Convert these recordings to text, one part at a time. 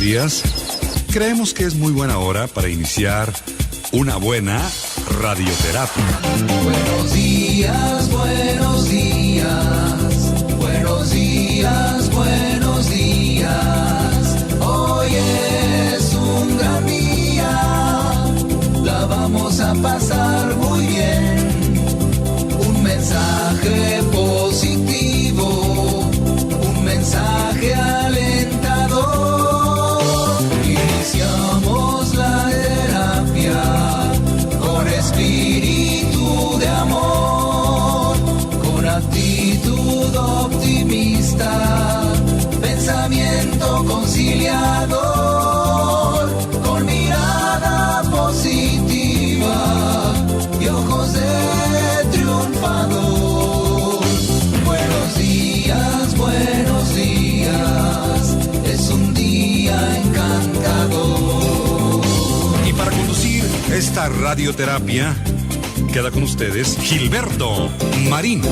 días. Creemos que es muy buena hora para iniciar una buena radioterapia. Buenos días, buenos días, buenos días, buenos días. Hoy es un gran día, la vamos a pasar muy bien. Un mensaje positivo, un mensaje alentador. Iniciamos la terapia con espíritu de amor, con actitud optimista, pensamiento conciliador, con mirada positiva y ojos de triunfador. Buenos días, es un día encantador. Y para conducir esta radioterapia, queda con ustedes Gilberto Marín.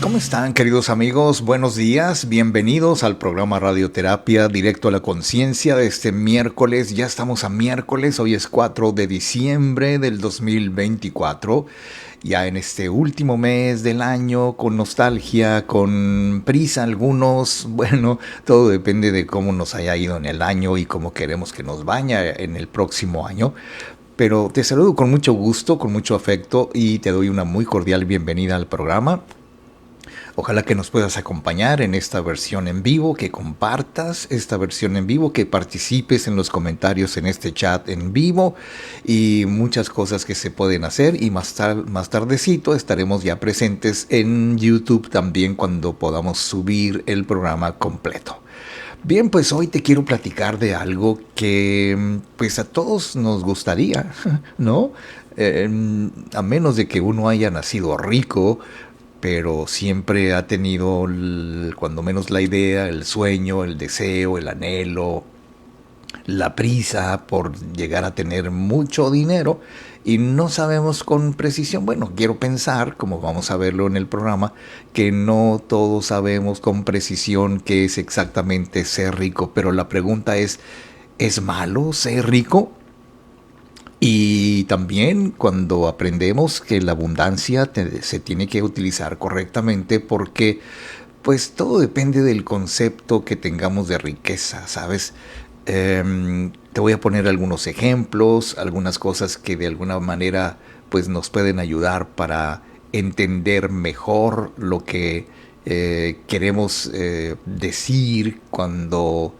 ¿Cómo están, queridos amigos? Buenos días, bienvenidos al programa Radioterapia Directo a la Conciencia de este miércoles. Ya estamos a miércoles, hoy es 4 de diciembre del 2024. Ya en este último mes del año, con nostalgia, con prisa algunos. Bueno, todo depende de cómo nos haya ido en el año y cómo queremos que nos vaya en el próximo año. Pero te saludo con mucho gusto, con mucho afecto y te doy una muy cordial bienvenida al programa. Ojalá que nos puedas acompañar en esta versión en vivo, que compartas esta versión en vivo, que participes en los comentarios en este chat en vivo y muchas cosas que se pueden hacer. Y más tardecito estaremos ya presentes en YouTube también cuando podamos subir el programa completo. Bien, pues hoy te quiero platicar de algo que pues a todos nos gustaría, ¿no? A menos de que uno haya nacido rico, pero siempre ha tenido cuando menos la idea, el sueño, el deseo, el anhelo, la prisa por llegar a tener mucho dinero y no sabemos con precisión. Bueno, quiero pensar, como vamos a verlo en el programa, que no todos sabemos con precisión qué es exactamente ser rico, pero la pregunta ¿es malo ser rico? Y también cuando aprendemos que la abundancia se tiene que utilizar correctamente porque pues todo depende del concepto que tengamos de riqueza, ¿sabes? Te voy a poner algunos ejemplos, algunas cosas que de alguna manera pues nos pueden ayudar para entender mejor lo que queremos decir cuando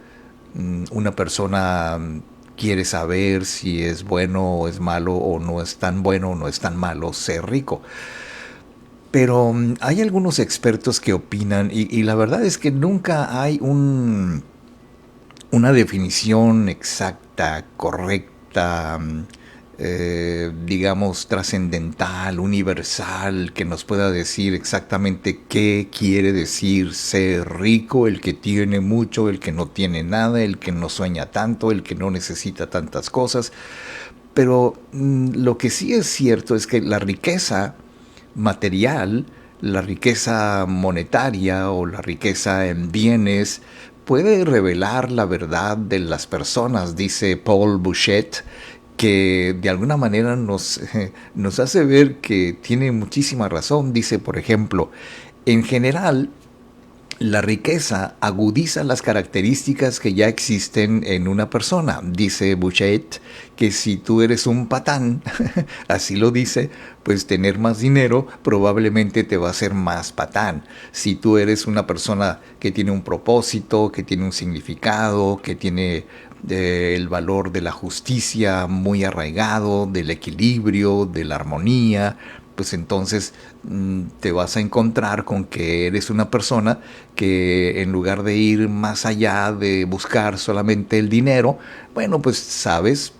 una persona quiere saber si es bueno o es malo o no es tan bueno o no es tan malo ser rico. Pero hay algunos expertos que opinan y la verdad es que nunca hay una definición exacta, correcta, digamos trascendental, universal, que nos pueda decir exactamente qué quiere decir ser rico, el que tiene mucho, el que no tiene nada, el que no sueña tanto, el que no necesita tantas cosas. Pero lo que sí es cierto es que la riqueza material, la riqueza monetaria o la riqueza en bienes puede revelar la verdad de las personas, dice Paul Bouchet, que de alguna manera nos hace ver que tiene muchísima razón. Dice, por ejemplo, en general, la riqueza agudiza las características que ya existen en una persona. Dice Bouchet que si tú eres un patán, así lo dice, pues tener más dinero probablemente te va a hacer más patán. Si tú eres una persona que tiene un propósito, que tiene un significado, que tiene el valor de la justicia muy arraigado, del equilibrio, de la armonía, pues entonces te vas a encontrar con que eres una persona que en lugar de ir más allá de buscar solamente el dinero, bueno, pues sabemos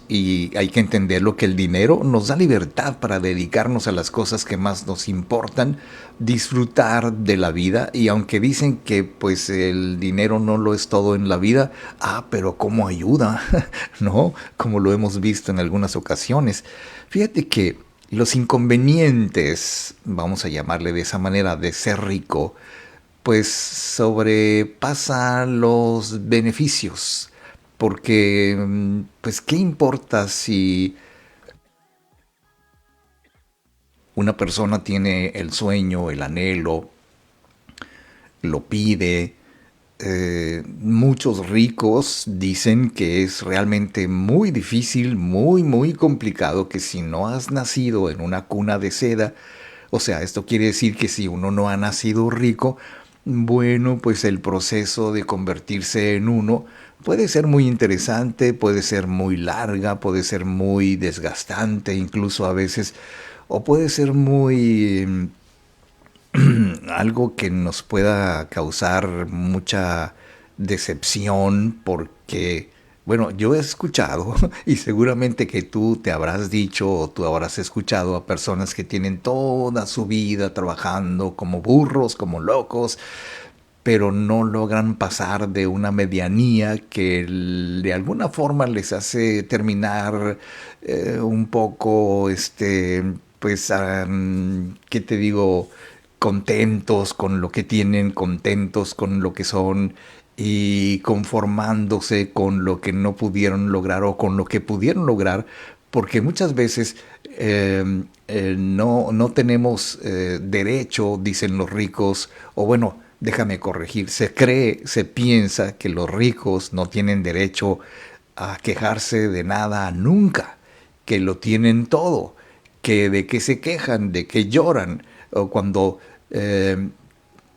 y hay que entender lo que el dinero nos da libertad para dedicarnos a las cosas que más nos importan, disfrutar de la vida. Y aunque dicen que pues el dinero no lo es todo en la vida, pero cómo ayuda, ¿no? Como lo hemos visto en algunas ocasiones. Fíjate que Los inconvenientes, vamos a llamarle de esa manera, de ser rico, pues sobrepasa los beneficios. Porque, pues, ¿qué importa si una persona tiene el sueño, el anhelo, lo pide? Muchos ricos dicen que es realmente muy difícil, muy complicado, que si no has nacido en una cuna de seda, o sea, esto quiere decir que si uno no ha nacido rico, bueno, pues el proceso de convertirse en uno puede ser muy interesante, puede ser muy larga, puede ser muy desgastante, incluso a veces, o puede ser muy algo que nos pueda causar mucha decepción porque, bueno, yo he escuchado y seguramente que tú te habrás dicho o tú habrás escuchado a personas que tienen toda su vida trabajando como burros, como locos, pero no logran pasar de una medianía que de alguna forma les hace terminar un poco, pues, ¿qué te digo? Contentos con lo que tienen, contentos con lo que son y conformándose con lo que no pudieron lograr o con lo que pudieron lograr, porque muchas veces no tenemos derecho, dicen los ricos, o bueno, déjame corregir, se cree, se piensa que los ricos no tienen derecho a quejarse de nada nunca, que lo tienen todo, que de qué se quejan, de qué lloran, o eh,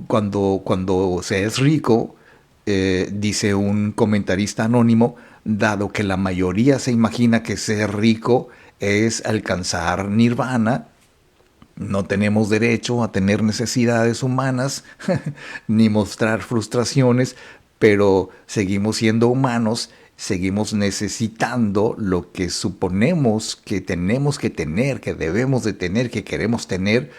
cuando se es rico, dice un comentarista anónimo, dado que la mayoría se imagina que ser rico es alcanzar nirvana, no tenemos derecho a tener necesidades humanas ni mostrar frustraciones, pero seguimos siendo humanos, seguimos necesitando lo que suponemos que tenemos que tener, que debemos de tener, que queremos tener,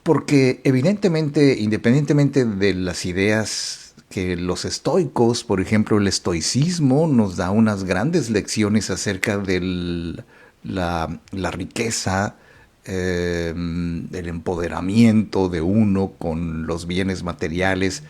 porque evidentemente, independientemente de las ideas que los estoicos, por ejemplo, el estoicismo nos da unas grandes lecciones acerca de la riqueza, el empoderamiento de uno con los bienes materiales,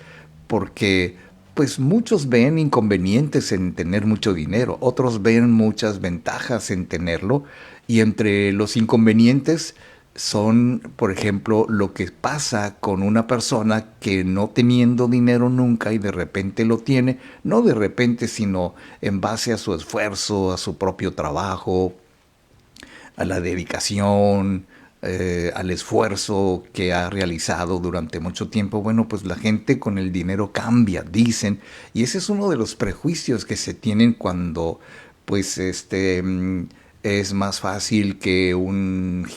porque pues muchos ven inconvenientes en tener mucho dinero, otros ven muchas ventajas en tenerlo, y entre los inconvenientes son, por ejemplo, lo que pasa con una persona que no teniendo dinero nunca y de repente lo tiene, no de repente, sino en base a su esfuerzo, a su propio trabajo, a la dedicación, al esfuerzo que ha realizado durante mucho tiempo. Bueno, pues la gente con el dinero cambia, dicen, y ese es uno de los prejuicios que se tienen cuando, pues, es más fácil que un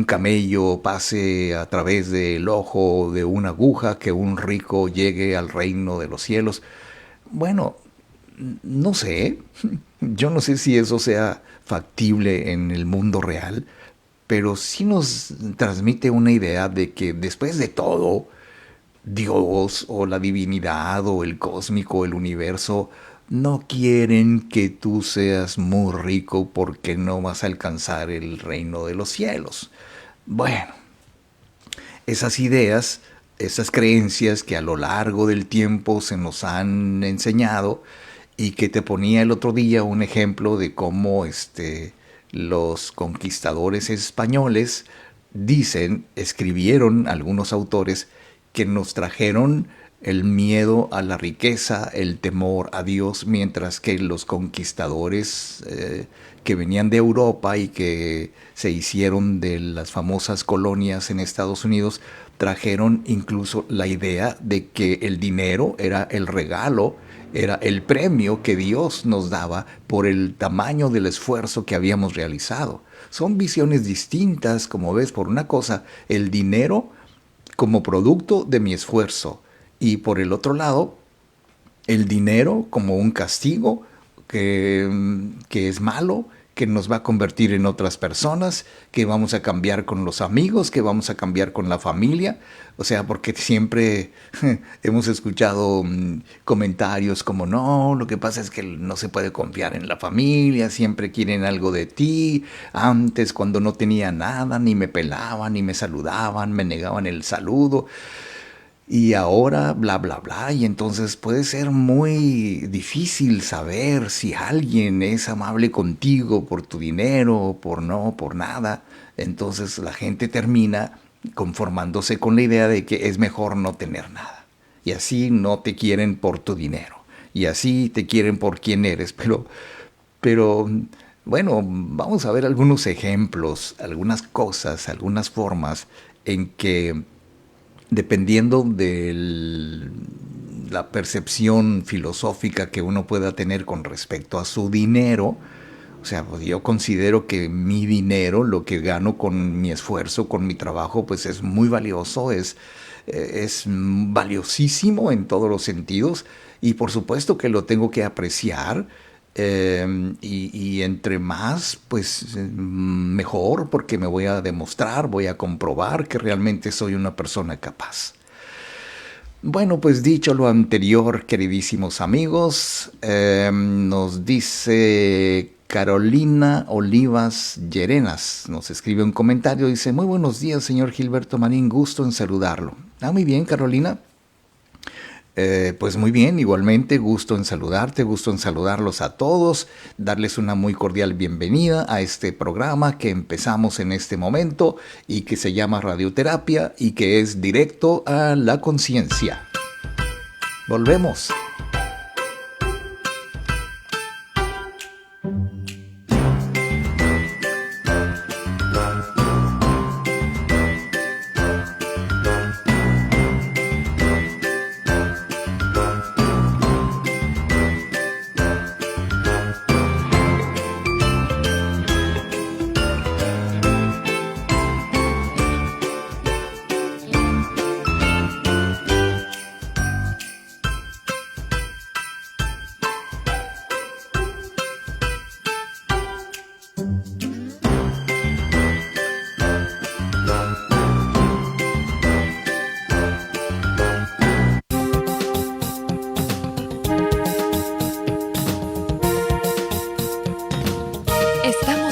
camello pase a través del ojo de una aguja, que un rico llegue al reino de los cielos. Bueno, no sé, yo no sé si eso sea factible en el mundo real, pero sí nos transmite una idea de que después de todo, Dios o la divinidad o el cósmico, el universo, no quieren que tú seas muy rico porque no vas a alcanzar el reino de los cielos. Bueno, esas ideas, esas creencias que a lo largo del tiempo se nos han enseñado y que te ponía el otro día un ejemplo de cómo los conquistadores españoles dicen, escribieron algunos autores que nos trajeron el miedo a la riqueza, el temor a Dios, mientras que los conquistadores que venían de Europa y que se hicieron de las famosas colonias en Estados Unidos, trajeron incluso la idea de que el dinero era el regalo, era el premio que Dios nos daba por el tamaño del esfuerzo que habíamos realizado. Son visiones distintas, como ves, por una cosa, el dinero como producto de mi esfuerzo, y por el otro lado, el dinero como un castigo que es malo, que nos va a convertir en otras personas, que vamos a cambiar con los amigos, que vamos a cambiar con la familia. O sea, porque siempre hemos escuchado comentarios como, no, lo que pasa es que no se puede confiar en la familia, siempre quieren algo de ti. Antes, cuando no tenía nada, ni me pelaban, ni me saludaban, me negaban el saludo. Y ahora, bla, bla, bla. Y entonces puede ser muy difícil saber si alguien es amable contigo por tu dinero, por no, por nada. Entonces la gente termina conformándose con la idea de que es mejor no tener nada. Y así no te quieren por tu dinero. Y así te quieren por quien eres. Pero bueno, vamos a ver algunos ejemplos, algunas cosas, algunas formas en que dependiendo de la percepción filosófica que uno pueda tener con respecto a su dinero, o sea, pues yo considero que mi dinero, lo que gano con mi esfuerzo, con mi trabajo, pues es muy valioso, es valiosísimo en todos los sentidos y por supuesto que lo tengo que apreciar. Y entre más, pues mejor, porque me voy a demostrar, voy a comprobar que realmente soy una persona capaz. Bueno, pues dicho lo anterior, queridísimos amigos, nos dice Carolina Olivas Llerenas, nos escribe un comentario, dice, muy buenos días, señor Gilberto Marín, gusto en saludarlo. Muy bien, Carolina. Pues muy bien, igualmente gusto en saludarte, gusto en saludarlos a todos, darles una muy cordial bienvenida a este programa que empezamos en este momento y que se llama Radioterapia y que es directo a la conciencia. Volvemos.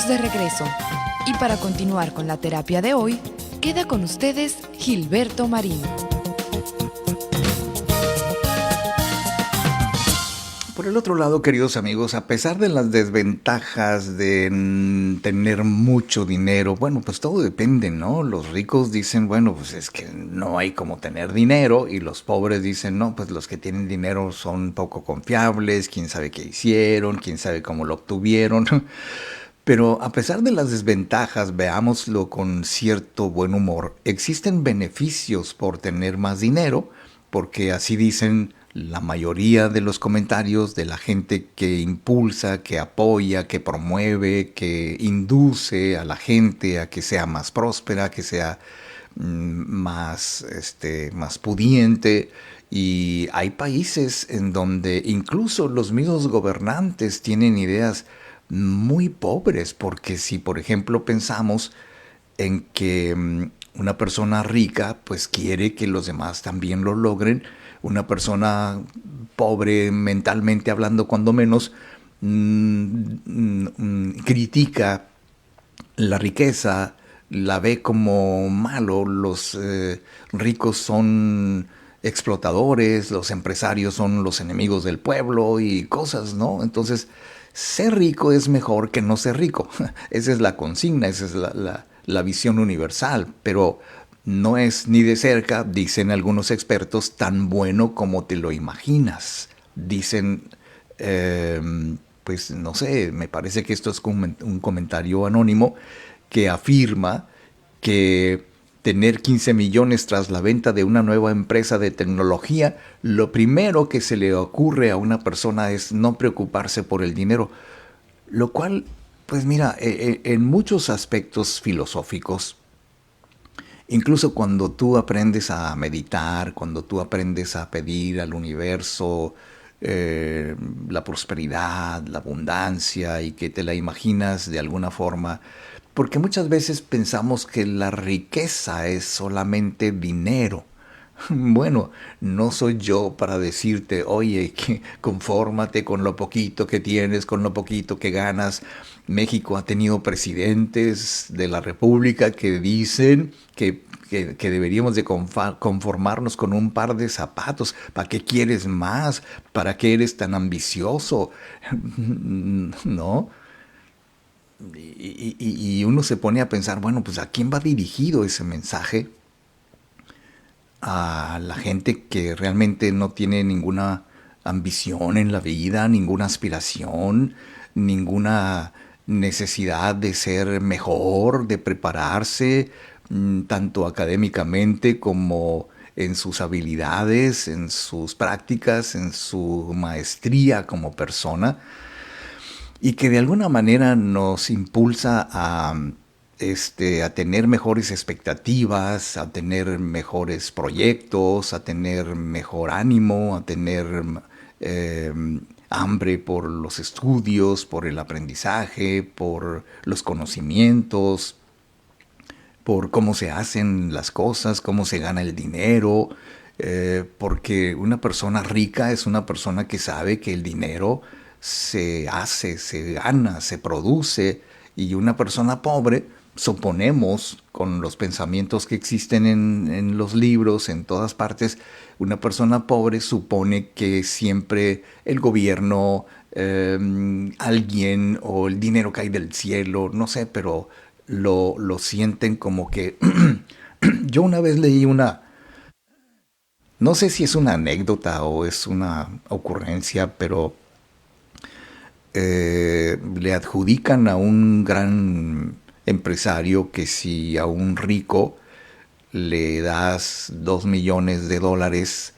De regreso. Y para continuar con la terapia de hoy, queda con ustedes Gilberto Marín. Por el otro lado, queridos amigos, a pesar de las desventajas de tener mucho dinero, bueno, pues todo depende, ¿no? Los ricos dicen, bueno, pues es que no hay como tener dinero, y los pobres dicen, no, pues los que tienen dinero son poco confiables, quién sabe qué hicieron, quién sabe cómo lo obtuvieron. Pero a pesar de las desventajas, veámoslo con cierto buen humor, existen beneficios por tener más dinero, porque así dicen la mayoría de los comentarios de la gente que impulsa, que apoya, que promueve, que induce a la gente a que sea más próspera, que sea más pudiente. Y hay países en donde incluso los mismos gobernantes tienen ideas muy pobres, porque si por ejemplo pensamos en que una persona rica pues quiere que los demás también lo logren, una persona pobre mentalmente hablando cuando menos critica la riqueza, la ve como malo, los ricos son explotadores, los empresarios son los enemigos del pueblo y cosas, ¿no? Entonces ser rico es mejor que no ser rico. Esa es la consigna, esa es la visión universal, pero no es ni de cerca, dicen algunos expertos, tan bueno como te lo imaginas. Dicen, pues no sé, me parece que esto es un comentario anónimo que afirma que tener 15 millones tras la venta de una nueva empresa de tecnología, lo primero que se le ocurre a una persona es no preocuparse por el dinero, lo cual, pues mira, en muchos aspectos filosóficos, incluso cuando tú aprendes a meditar, cuando tú aprendes a pedir al universo la prosperidad, la abundancia y que te la imaginas de alguna forma, porque muchas veces pensamos que la riqueza es solamente dinero. Bueno, no soy yo para decirte, oye, que confórmate con lo poquito que tienes, con lo poquito que ganas. México ha tenido presidentes de la República que dicen que deberíamos de conformarnos con un par de zapatos. ¿Para qué quieres más? ¿Para qué eres tan ambicioso? ¿No? Y uno se pone a pensar, bueno, pues ¿a quién va dirigido ese mensaje? A la gente que realmente no tiene ninguna ambición en la vida, ninguna aspiración, ninguna necesidad de ser mejor, de prepararse, tanto académicamente como en sus habilidades, en sus prácticas, en su maestría como persona, y que de alguna manera nos impulsa a tener mejores expectativas, a tener mejores proyectos, a tener mejor ánimo, a tener eh, hambre por los estudios, por el aprendizaje, por los conocimientos, por cómo se hacen las cosas, cómo se gana el dinero, porque una persona rica es una persona que sabe que el dinero se hace, se gana, se produce, y una persona pobre, suponemos, con los pensamientos que existen en los libros, en todas partes, una persona pobre supone que siempre el gobierno, alguien o el dinero cae del cielo, no sé, pero lo sienten como que... Yo una vez leí no sé si es una anécdota o es una ocurrencia, pero le adjudican a un gran empresario que si a un rico le das $2 millones,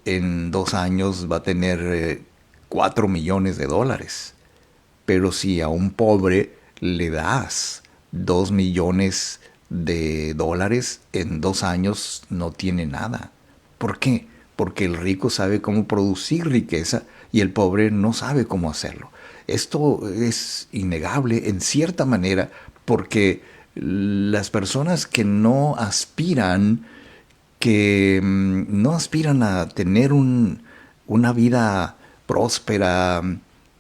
en 2 años va a tener $4 millones. Pero si a un pobre le das $2 millones, en 2 años no tiene nada. ¿Por qué? Porque el rico sabe cómo producir riqueza y el pobre no sabe cómo hacerlo. Esto es innegable en cierta manera porque las personas que no aspiran a tener una vida próspera,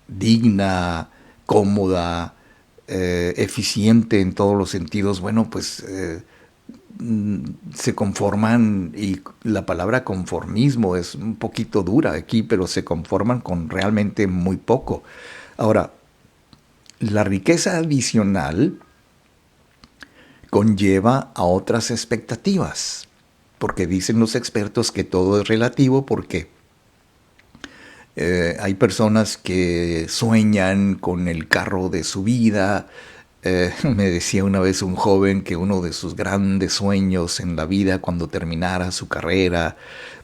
digna, cómoda, eficiente en todos los sentidos, bueno, pues se conforman, y la palabra conformismo es un poquito dura aquí, pero se conforman con realmente muy poco. Ahora, la riqueza adicional conlleva a otras expectativas, porque dicen los expertos que todo es relativo, porque hay personas que sueñan con el carro de su vida. Me decía una vez un joven que uno de sus grandes sueños en la vida cuando terminara su carrera,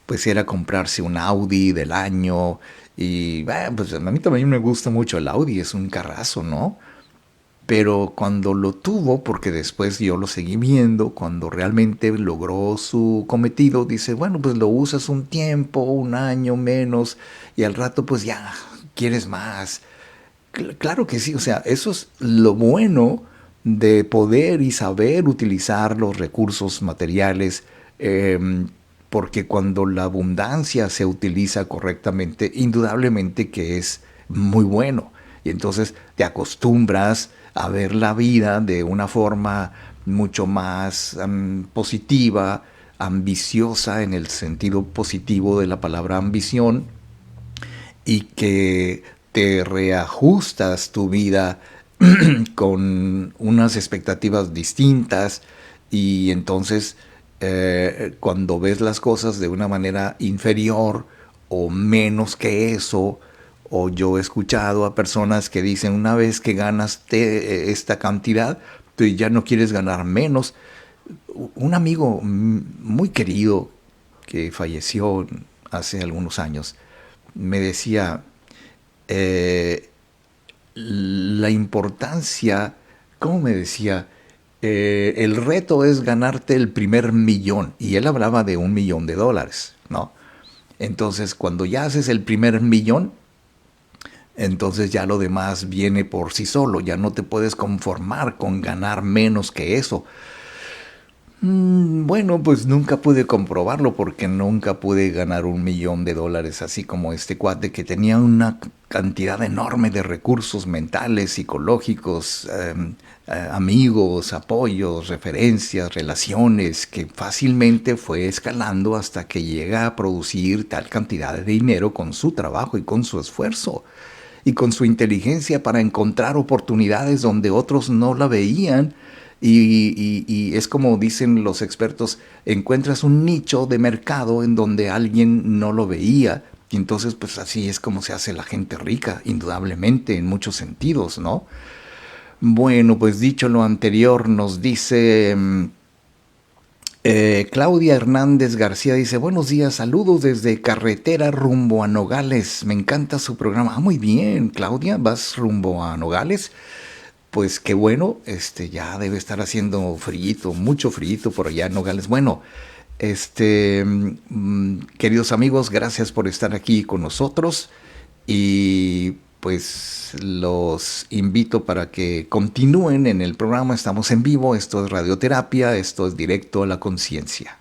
pues era comprarse un Audi del año. Y pues a mí también me gusta mucho el Audi, es un carrazo, ¿no? Pero cuando lo tuvo, porque después yo lo seguí viendo, cuando realmente logró su cometido, dice, bueno, pues lo usas un tiempo, un año menos, y al rato pues ya quieres más. Claro que sí, o sea, eso es lo bueno de poder y saber utilizar los recursos materiales, porque cuando la abundancia se utiliza correctamente, indudablemente que es muy bueno. Y entonces te acostumbras a ver la vida de una forma mucho más positiva, ambiciosa en el sentido positivo de la palabra ambición, y que te reajustas tu vida con unas expectativas distintas, y entonces cuando ves las cosas de una manera inferior o menos que eso, o yo he escuchado a personas que dicen, una vez que ganas esta cantidad, tú ya no quieres ganar menos. Un amigo muy querido que falleció hace algunos años me decía, la importancia, ¿cómo me decía? El reto es ganarte el primer millón. Y él hablaba de $1 millón, ¿no? Entonces, cuando ya haces el primer millón, entonces ya lo demás viene por sí solo, ya no te puedes conformar con ganar menos que eso. Bueno, pues nunca pude comprobarlo porque nunca pude ganar $1,000,000 así como este cuate que tenía una cantidad enorme de recursos mentales, psicológicos, amigos, apoyos, referencias, relaciones, que fácilmente fue escalando hasta que llega a producir tal cantidad de dinero con su trabajo y con su esfuerzo y con su inteligencia para encontrar oportunidades donde otros no la veían. Y es como dicen los expertos, encuentras un nicho de mercado en donde alguien no lo veía. Y entonces, pues así es como se hace la gente rica, indudablemente, en muchos sentidos, ¿no? Bueno, pues dicho lo anterior, nos dice Claudia Hernández García, dice, buenos días, saludos desde carretera rumbo a Nogales. Me encanta su programa. Ah, muy bien, Claudia, ¿vas rumbo a Nogales? Pues qué bueno, ya debe estar haciendo frío, mucho frío por allá en Nogales. Bueno, queridos amigos, gracias por estar aquí con nosotros y pues los invito para que continúen en el programa. Estamos en vivo, esto es radioterapia, esto es directo a la conciencia.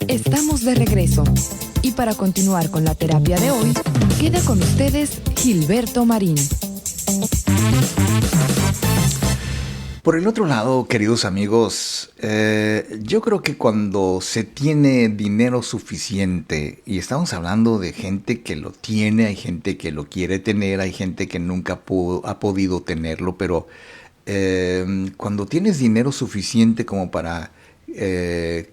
Estamos de regreso y para continuar con la terapia de hoy, queda con ustedes Gilberto Marín. Por el otro lado, queridos amigos, yo creo que cuando se tiene dinero suficiente, y estamos hablando de gente que lo tiene, hay gente que lo quiere tener, hay gente que nunca ha podido tenerlo, pero cuando tienes dinero suficiente como para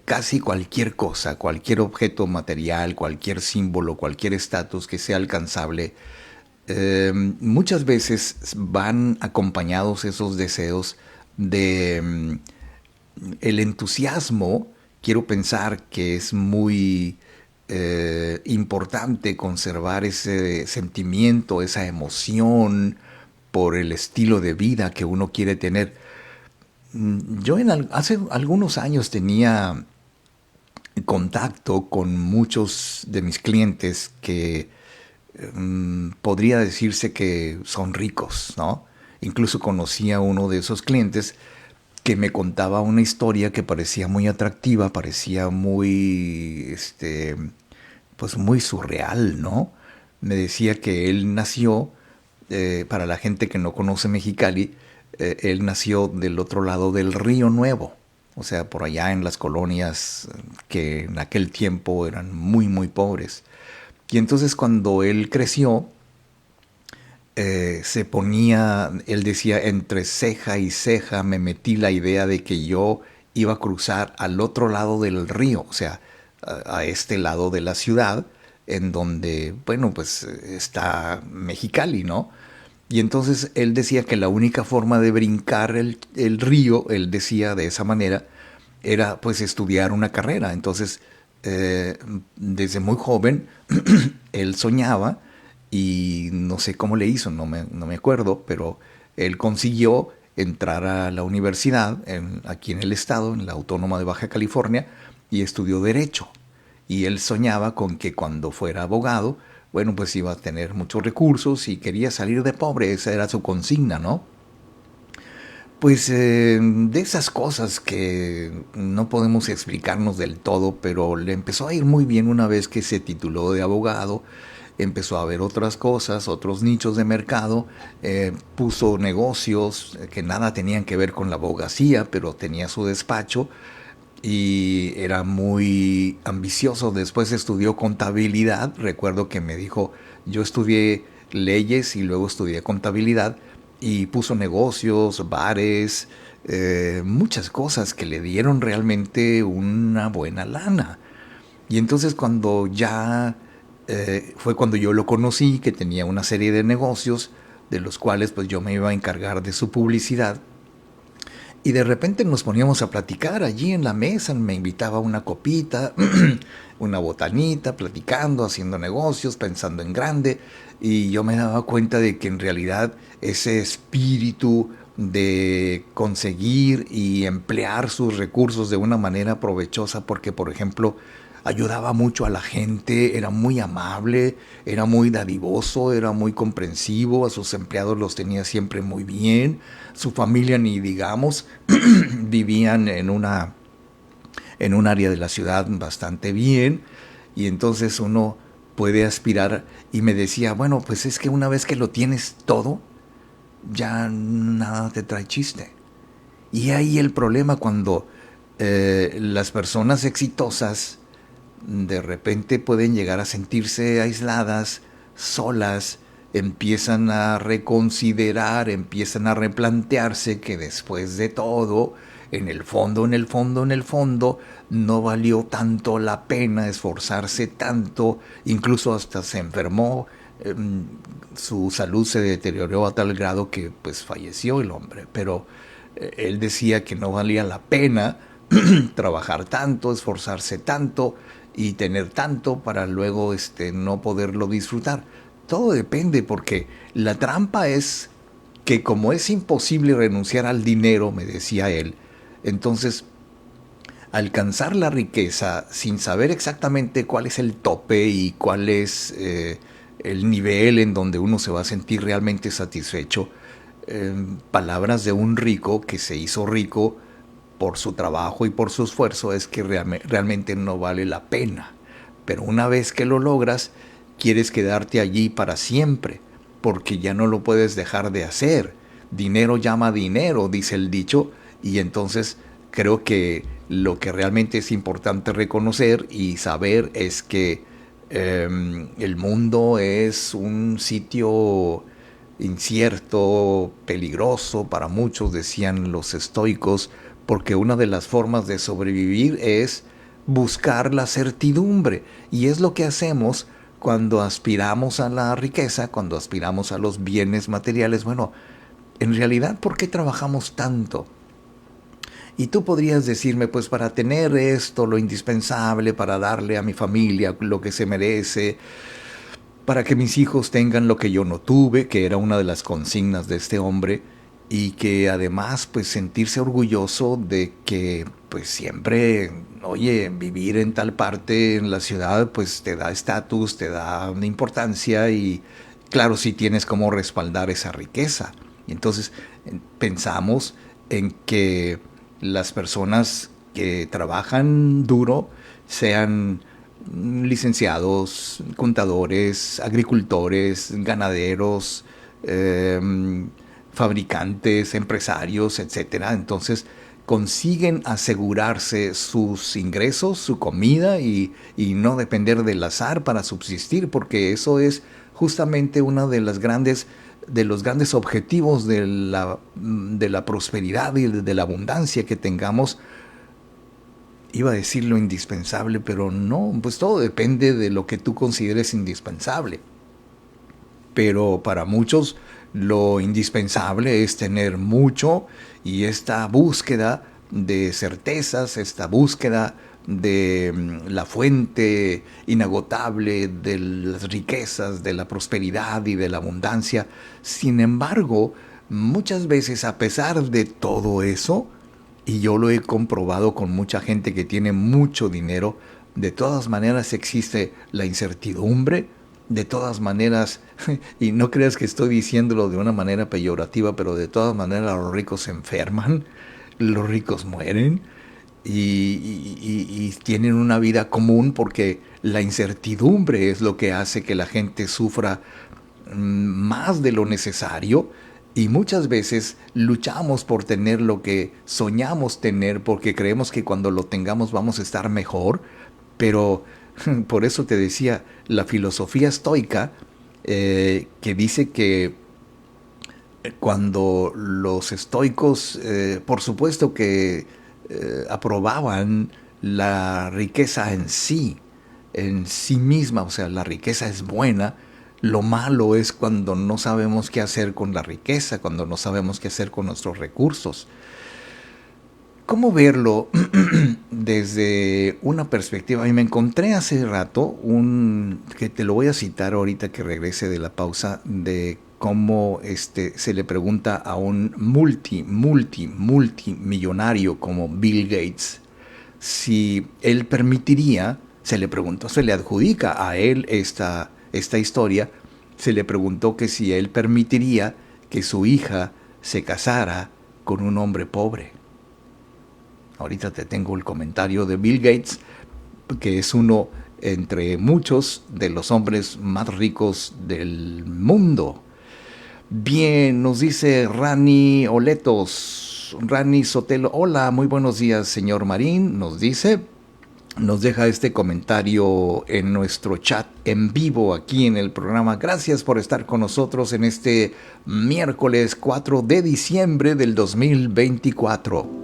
casi cualquier cosa, cualquier objeto material, cualquier símbolo, cualquier estatus que sea alcanzable, muchas veces van acompañados esos deseos de el entusiasmo. Quiero pensar que es muy importante conservar ese sentimiento, esa emoción por el estilo de vida que uno quiere tener. Yo hace algunos años tenía contacto con muchos de mis clientes que podría decirse que son ricos, ¿no? Incluso conocí a uno de esos clientes que me contaba una historia que parecía muy atractiva, parecía muy, pues muy surreal, ¿no? Me decía que él nació, para la gente que no conoce Mexicali, él nació del otro lado del Río Nuevo, o sea, por allá en las colonias que en aquel tiempo eran muy, muy pobres. Y entonces cuando él creció, se ponía, él decía, entre ceja y ceja me metí la idea de que yo iba a cruzar al otro lado del río, o sea, a este lado de la ciudad, en donde, bueno, pues está Mexicali, ¿no? Y entonces él decía que la única forma de brincar el río, él decía de esa manera, era pues estudiar una carrera. Entonces, desde muy joven, él soñaba, y no sé cómo le hizo, no me acuerdo, pero él consiguió entrar a la universidad aquí en el estado, en la Autónoma de Baja California, y estudió Derecho. Y él soñaba con que cuando fuera abogado, bueno, pues iba a tener muchos recursos y quería salir de pobre, esa era su consigna, ¿no? Pues de esas cosas que no podemos explicarnos del todo, pero le empezó a ir muy bien una vez que se tituló de abogado. empezó a ver otras cosas, otros nichos de mercado, puso negocios que nada tenían que ver con la abogacía, pero tenía su despacho y era muy ambicioso. Después estudió contabilidad. Recuerdo que me dijo, yo estudié leyes y luego estudié contabilidad, y puso negocios, bares, muchas cosas que le dieron realmente una buena lana. Y entonces cuando ya fue cuando yo lo conocí, que tenía una serie de negocios de los cuales pues yo me iba a encargar de su publicidad. Y de repente nos poníamos a platicar allí en la mesa, me invitaba a una copita, una botanita, platicando, haciendo negocios, pensando en grande, y yo me daba cuenta de que en realidad ese espíritu de conseguir y emplear sus recursos de una manera provechosa, porque por ejemplo ayudaba mucho a la gente, era muy amable, era muy dadivoso, era muy comprensivo, a sus empleados los tenía siempre muy bien, su familia ni digamos, vivían en un área de la ciudad bastante bien, y entonces uno puede aspirar, y me decía, bueno, pues es que una vez que lo tienes todo, ya nada te trae chiste. Y ahí el problema cuando las personas exitosas de repente pueden llegar a sentirse aisladas, solas, empiezan a reconsiderar, empiezan a replantearse que después de todo, en el fondo, no valió tanto la pena esforzarse tanto, incluso hasta se enfermó, su salud se deterioró a tal grado que pues falleció el hombre, pero él decía que no valía la pena trabajar tanto, esforzarse tanto y tener tanto para luego no poderlo disfrutar. Todo depende, porque la trampa es que como es imposible renunciar al dinero, me decía él, entonces alcanzar la riqueza sin saber exactamente cuál es el tope y cuál es el nivel en donde uno se va a sentir realmente satisfecho. Palabras de un rico que se hizo rico por su trabajo y por su esfuerzo, es que realmente no vale la pena. Pero una vez que lo logras, quieres quedarte allí para siempre, porque ya no lo puedes dejar de hacer. Dinero llama dinero, dice el dicho, y entonces creo que lo que realmente es importante reconocer y saber es que el mundo es un sitio incierto, peligroso para muchos, decían los estoicos, porque una de las formas de sobrevivir es buscar la certidumbre, y es lo que hacemos cuando aspiramos a la riqueza, cuando aspiramos a los bienes materiales. Bueno, en realidad, ¿por qué trabajamos tanto? Y tú podrías decirme, pues para tener esto, lo indispensable, para darle a mi familia lo que se merece, para que mis hijos tengan lo que yo no tuve, que era una de las consignas de este hombre, y que además pues sentirse orgulloso de que pues siempre, oye, vivir en tal parte en la ciudad pues te da estatus, te da una importancia, y claro, si tienes cómo respaldar esa riqueza. Y entonces pensamos en que las personas que trabajan duro sean licenciados, contadores, agricultores, ganaderos, fabricantes, empresarios, etcétera. Entonces consiguen asegurarse sus ingresos, su comida, y no depender del azar para subsistir, porque eso es justamente uno de los grandes objetivos de la prosperidad y de la abundancia que tengamos. Iba a decir lo indispensable, pero no, pues todo depende de lo que tú consideres indispensable. Pero para muchos lo indispensable es tener mucho, y esta búsqueda de certezas, esta búsqueda de la fuente inagotable de las riquezas, de la prosperidad y de la abundancia. Sin embargo, muchas veces, a pesar de todo eso, y yo lo he comprobado con mucha gente que tiene mucho dinero, de todas maneras existe la incertidumbre, de todas maneras, y no creas que estoy diciéndolo de una manera peyorativa, pero de todas maneras los ricos se enferman, los ricos mueren, y tienen una vida común, porque la incertidumbre es lo que hace que la gente sufra más de lo necesario, y muchas veces luchamos por tener lo que soñamos tener porque creemos que cuando lo tengamos vamos a estar mejor. Pero por eso te decía, la filosofía estoica, que dice que cuando los estoicos, por supuesto que aprobaban la riqueza en sí misma, o sea, la riqueza es buena. Lo malo es cuando no sabemos qué hacer con la riqueza, cuando no sabemos qué hacer con nuestros recursos. ¿Cómo verlo desde una perspectiva? Y me encontré hace rato que te lo voy a citar ahorita que regrese de la pausa, de cómo se le pregunta a un multimillonario como Bill Gates si él permitiría, se le preguntó, se le adjudica a él esta historia, se le preguntó que si él permitiría que su hija se casara con un hombre pobre. Ahorita te tengo el comentario de Bill Gates, que es uno entre muchos de los hombres más ricos del mundo. Bien, nos dice Rani Oletos, Rani Sotelo. Hola, muy buenos días, señor Marín. Nos deja este comentario en nuestro chat en vivo aquí en el programa. Gracias por estar con nosotros en este miércoles 4 de diciembre del 2024.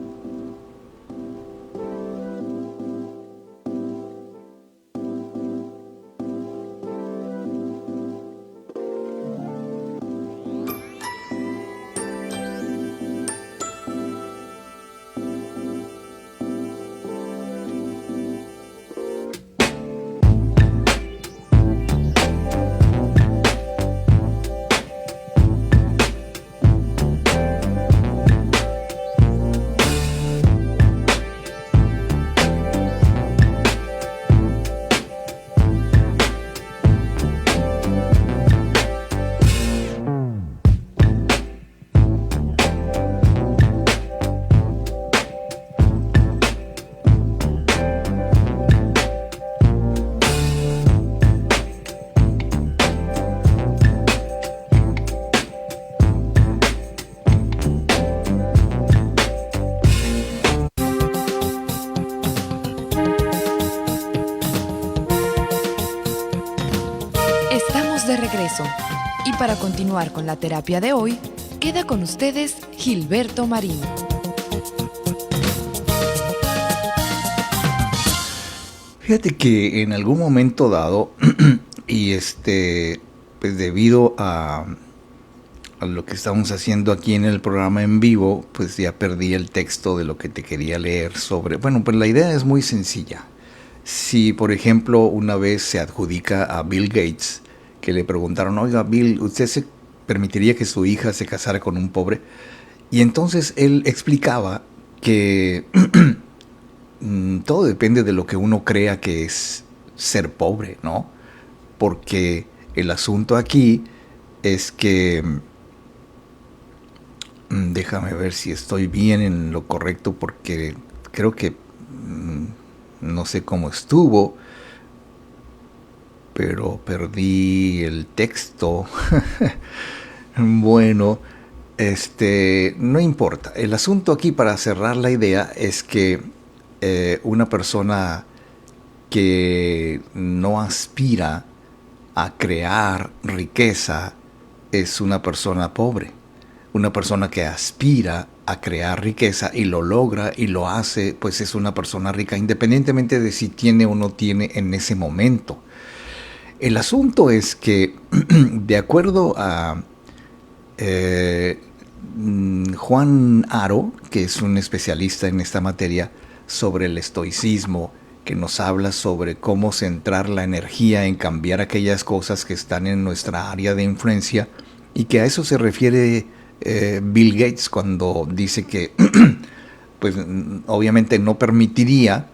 De regreso. Y para continuar con la terapia de hoy, queda con ustedes Gilberto Marín. Fíjate que en algún momento dado, y pues debido a lo que estamos haciendo aquí en el programa en vivo, pues ya perdí el texto de lo que te quería leer sobre. Bueno, pues la idea es muy sencilla. Si, por ejemplo, una vez se adjudica a Bill Gates, que le preguntaron, oiga, Bill, ¿usted se permitiría que su hija se casara con un pobre? Y entonces él explicaba que todo depende de lo que uno crea que es ser pobre, ¿no? Porque el asunto aquí es que, déjame ver si estoy bien en lo correcto, porque creo que no sé cómo estuvo, pero perdí el texto. Bueno, no importa. El asunto aquí, para cerrar la idea, es que una persona que no aspira a crear riqueza es una persona pobre. Una persona que aspira a crear riqueza y lo logra y lo hace, pues es una persona rica, independientemente de si tiene o no tiene en ese momento. El asunto es que, de acuerdo a Juan Aro, que es un especialista en esta materia, sobre el estoicismo, que nos habla sobre cómo centrar la energía en cambiar aquellas cosas que están en nuestra área de influencia, y que a eso se refiere Bill Gates cuando dice que pues obviamente no permitiría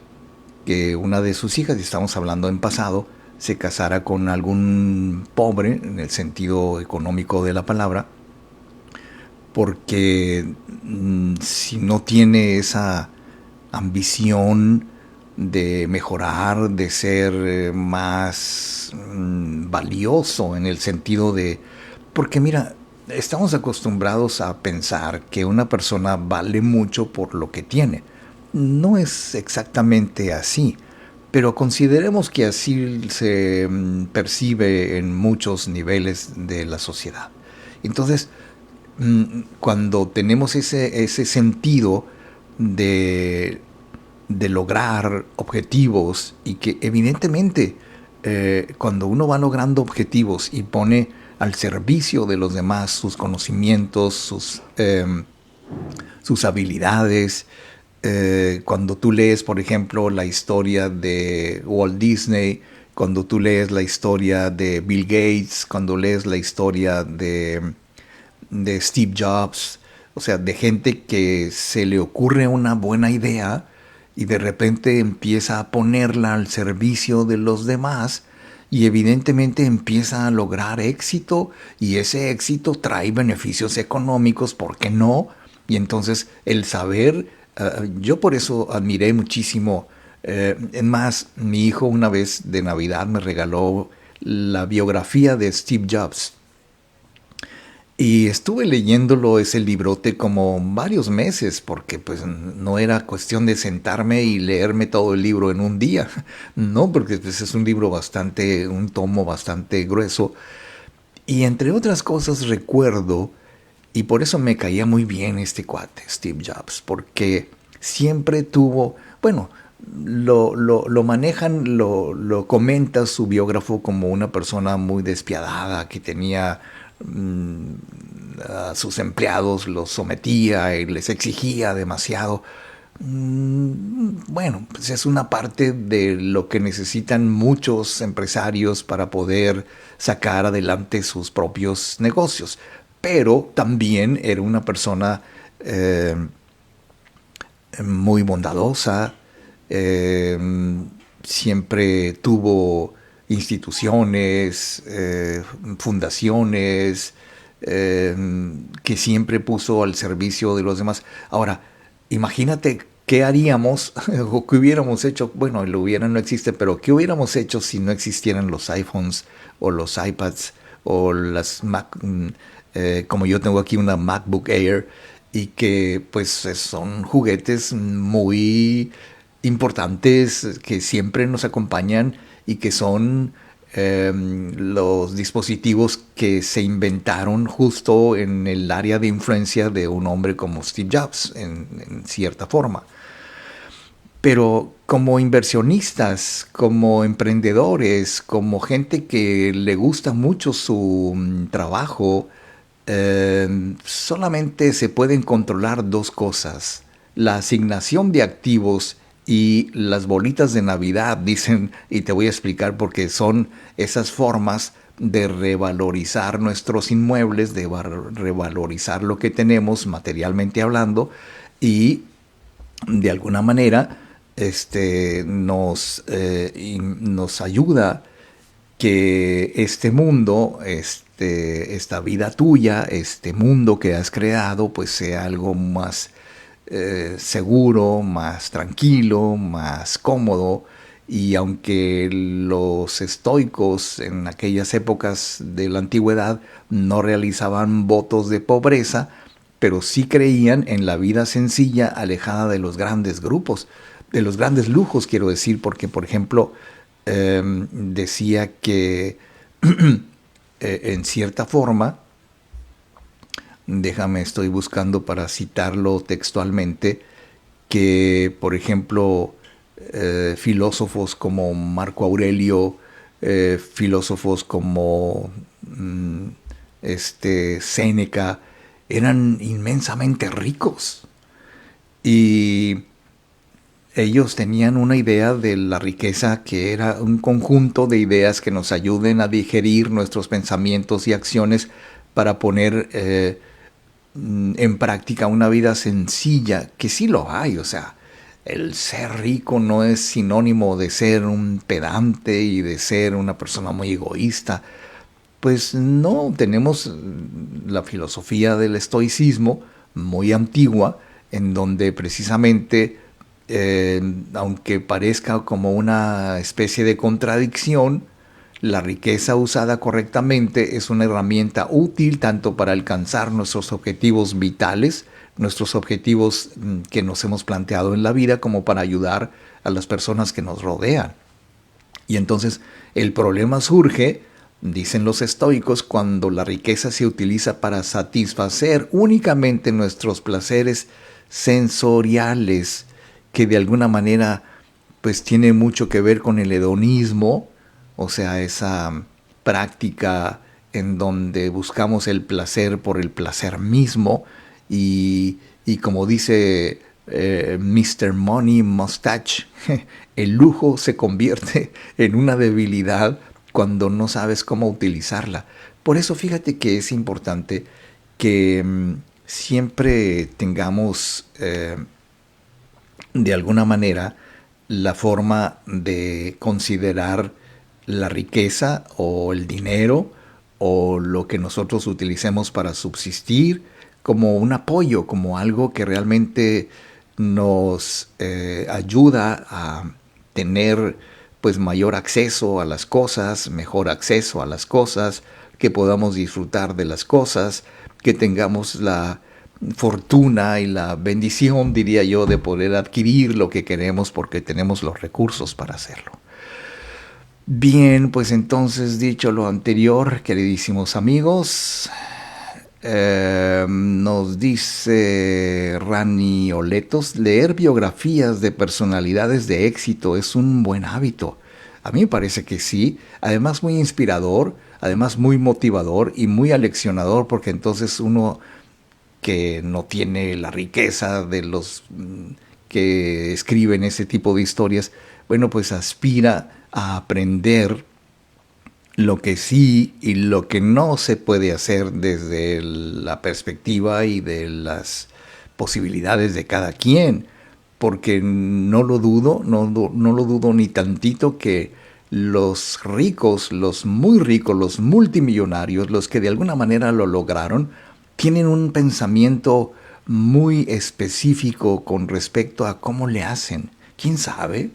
que una de sus hijas, y estamos hablando en pasado, se casara con algún pobre en el sentido económico de la palabra, porque si no tiene esa ambición de mejorar, de ser más valioso en el sentido de... Porque mira, estamos acostumbrados a pensar que una persona vale mucho por lo que tiene. No es exactamente así, pero consideremos que así se percibe en muchos niveles de la sociedad. Entonces, cuando tenemos ese sentido de lograr objetivos y que evidentemente cuando uno va logrando objetivos y pone al servicio de los demás sus conocimientos, sus habilidades, cuando tú lees, por ejemplo, la historia de Walt Disney, cuando tú lees la historia de Bill Gates, cuando lees la historia de Steve Jobs, o sea, de gente que se le ocurre una buena idea y de repente empieza a ponerla al servicio de los demás y evidentemente empieza a lograr éxito y ese éxito trae beneficios económicos, ¿por qué no? Y entonces el saber, yo por eso admiré muchísimo, es más, mi hijo una vez de Navidad me regaló la biografía de Steve Jobs. Y estuve leyéndolo ese librote como varios meses porque pues no era cuestión de sentarme y leerme todo el libro en un día, no, porque pues, es un libro un tomo bastante grueso. Y entre otras cosas recuerdo, y por eso me caía muy bien este cuate, Steve Jobs, porque siempre tuvo, bueno, lo manejan, lo comenta su biógrafo como una persona muy despiadada que tenía... a sus empleados los sometía y les exigía demasiado. Bueno, pues es una parte de lo que necesitan muchos empresarios para poder sacar adelante sus propios negocios. Pero también era una persona muy bondadosa, siempre tuvo instituciones, fundaciones, que siempre puso al servicio de los demás. Ahora, imagínate qué haríamos o qué hubiéramos hecho, bueno, lo hubiera no existe, pero qué hubiéramos hecho si no existieran los iPhones o los iPads o las Mac, como yo tengo aquí una MacBook Air y que pues son juguetes muy importantes que siempre nos acompañan y que son los dispositivos que se inventaron justo en el área de influencia de un hombre como Steve Jobs, en cierta forma. Pero como inversionistas, como emprendedores, como gente que le gusta mucho su trabajo, solamente se pueden controlar dos cosas: la asignación de activos y las bolitas de Navidad, dicen, y te voy a explicar porque son esas formas de revalorizar nuestros inmuebles, de revalorizar lo que tenemos materialmente hablando y de alguna manera nos ayuda que este mundo, esta vida tuya, este mundo que has creado, pues sea algo más seguro, más tranquilo, más cómodo. Y aunque los estoicos en aquellas épocas de la antigüedad no realizaban votos de pobreza, pero sí creían en la vida sencilla, alejada de los grandes grupos, de los grandes lujos, quiero decir, porque, por ejemplo, decía que en cierta forma, déjame, estoy buscando para citarlo textualmente, que, por ejemplo, filósofos como Marco Aurelio, filósofos como Séneca, eran inmensamente ricos. Y ellos tenían una idea de la riqueza que era un conjunto de ideas que nos ayuden a digerir nuestros pensamientos y acciones para poner en práctica una vida sencilla, que sí lo hay. O sea, el ser rico no es sinónimo de ser un pedante y de ser una persona muy egoísta. Pues no, tenemos la filosofía del estoicismo muy antigua, en donde precisamente aunque parezca como una especie de contradicción, la riqueza usada correctamente es una herramienta útil tanto para alcanzar nuestros objetivos vitales, nuestros objetivos que nos hemos planteado en la vida, como para ayudar a las personas que nos rodean. Y entonces el problema surge, dicen los estoicos, cuando la riqueza se utiliza para satisfacer únicamente nuestros placeres sensoriales, que de alguna manera pues tiene mucho que ver con el hedonismo, o sea, esa práctica en donde buscamos el placer por el placer mismo y como dice Mr. Money Mustache, el lujo se convierte en una debilidad cuando no sabes cómo utilizarla. Por eso fíjate que es importante que siempre tengamos de alguna manera la forma de considerar la riqueza o el dinero o lo que nosotros utilicemos para subsistir como un apoyo, como algo que realmente nos ayuda a tener pues mayor acceso a las cosas, mejor acceso a las cosas, que podamos disfrutar de las cosas, que tengamos la fortuna y la bendición, diría yo, de poder adquirir lo que queremos porque tenemos los recursos para hacerlo. Bien, pues entonces, dicho lo anterior, queridísimos amigos, nos dice Rani Oletos, leer biografías de personalidades de éxito es un buen hábito. A mí me parece que sí, además muy inspirador, además muy motivador y muy aleccionador, porque entonces uno que no tiene la riqueza de los que escriben ese tipo de historias, bueno, pues aspira a aprender lo que sí y lo que no se puede hacer desde la perspectiva y de las posibilidades de cada quien, porque no lo dudo, no lo dudo ni tantito que los ricos, los muy ricos, los multimillonarios, los que de alguna manera lo lograron, tienen un pensamiento muy específico con respecto a cómo le hacen. ¿Quién sabe?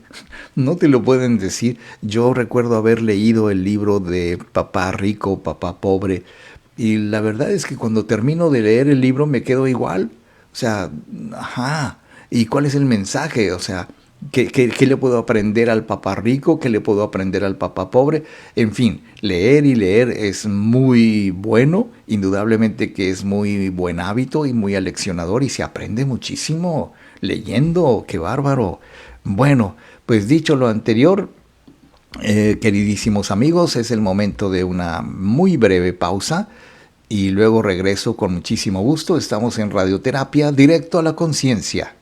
No te lo pueden decir. Yo recuerdo haber leído el libro de Papá Rico, Papá Pobre, y la verdad es que cuando termino de leer el libro me quedo igual. O sea, ajá, ¿y cuál es el mensaje? O sea, ¿qué le puedo aprender al papá rico? ¿Qué le puedo aprender al papá pobre? En fin, leer y leer es muy bueno, indudablemente que es muy buen hábito y muy aleccionador y se aprende muchísimo leyendo, qué bárbaro. Bueno, pues dicho lo anterior, queridísimos amigos, es el momento de una muy breve pausa y luego regreso con muchísimo gusto. Estamos en Radioterapia, directo a la conciencia.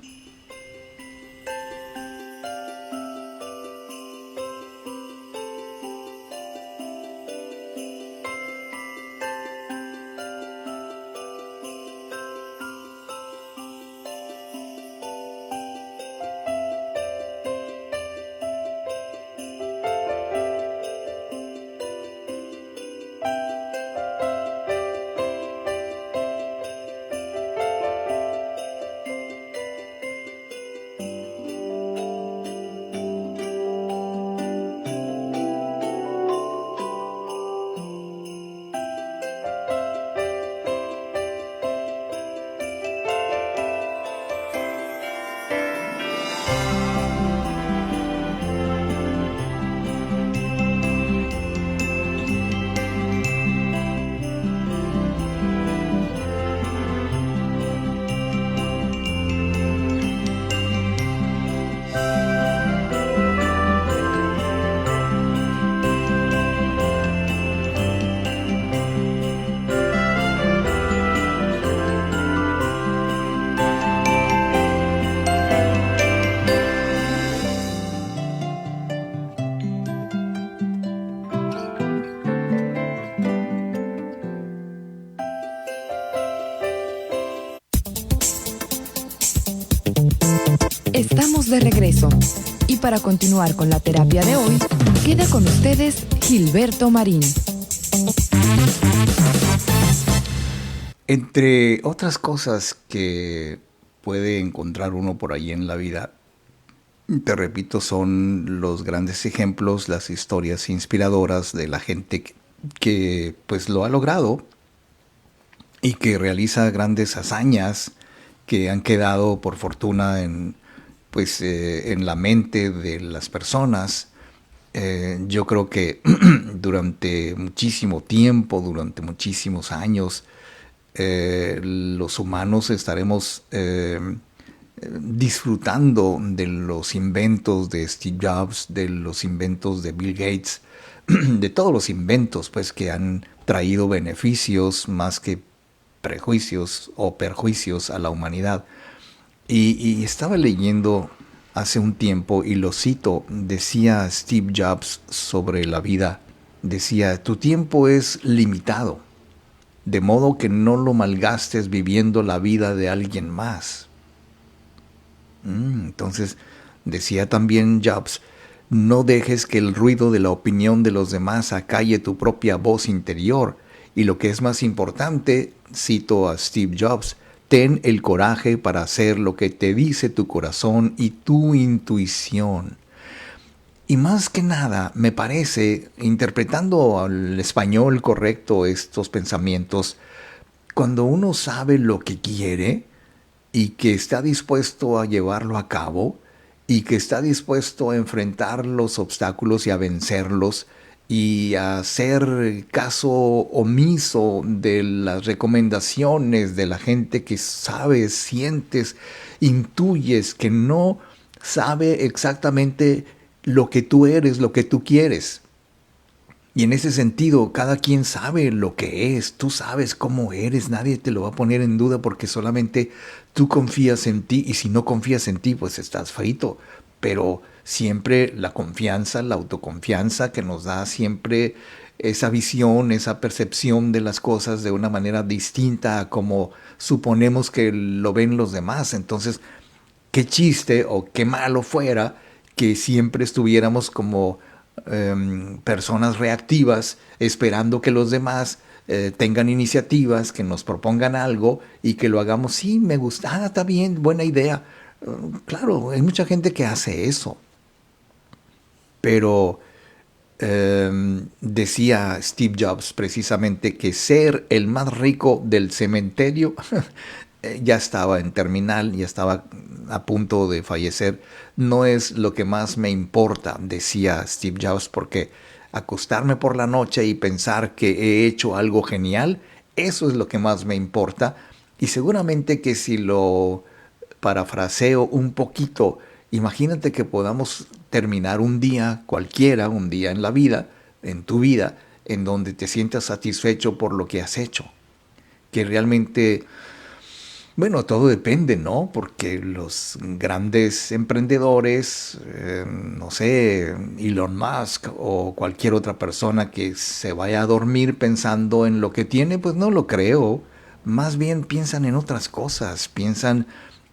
Estamos de regreso y para continuar con la terapia de hoy, queda con ustedes Gilberto Marín. Entre otras cosas que puede encontrar uno por ahí en la vida, te repito, son los grandes ejemplos, las historias inspiradoras de la gente que pues lo ha logrado y que realiza grandes hazañas que han quedado por fortuna en la mente de las personas. Yo creo que durante muchísimo tiempo, durante muchísimos años, los humanos estaremos disfrutando de los inventos de Steve Jobs, de los inventos de Bill Gates, de todos los inventos pues que han traído beneficios más que prejuicios o perjuicios a la humanidad. Y estaba leyendo hace un tiempo, y lo cito, decía Steve Jobs sobre la vida, decía: tu tiempo es limitado, de modo que no lo malgastes viviendo la vida de alguien más. Entonces, decía también Jobs, no dejes que el ruido de la opinión de los demás acalle tu propia voz interior. Y lo que es más importante, cito a Steve Jobs, ten el coraje para hacer lo que te dice tu corazón y tu intuición. Y más que nada, me parece, interpretando al español correcto estos pensamientos, cuando uno sabe lo que quiere y que está dispuesto a llevarlo a cabo y que está dispuesto a enfrentar los obstáculos y a vencerlos y a hacer caso omiso de las recomendaciones de la gente que sabes, sientes, intuyes que no sabe exactamente lo que tú eres, lo que tú quieres. Y en ese sentido, cada quien sabe lo que es, tú sabes cómo eres, nadie te lo va a poner en duda porque solamente tú confías en ti, y si no confías en ti, pues estás frito. Pero siempre la confianza, la autoconfianza que nos da siempre esa visión, esa percepción de las cosas de una manera distinta a como suponemos que lo ven los demás. Entonces, qué chiste o qué malo fuera que siempre estuviéramos como personas reactivas, esperando que los demás tengan iniciativas, que nos propongan algo y que lo hagamos. Sí, me gusta, está bien, buena idea. Claro, hay mucha gente que hace eso. Pero decía Steve Jobs precisamente que ser el más rico del cementerio ya estaba en terminal, ya estaba a punto de fallecer. No es lo que más me importa, decía Steve Jobs, porque acostarme por la noche y pensar que he hecho algo genial, eso es lo que más me importa. Y seguramente que si lo parafraseo un poquito, imagínate que podamos terminar un día cualquiera, un día en la vida, en tu vida, en donde te sientas satisfecho por lo que has hecho. Que realmente, bueno, todo depende, ¿no? Porque los grandes emprendedores, no sé, Elon Musk o cualquier otra persona que se vaya a dormir pensando en lo que tiene, pues no lo creo. Más bien piensan en otras cosas, piensan,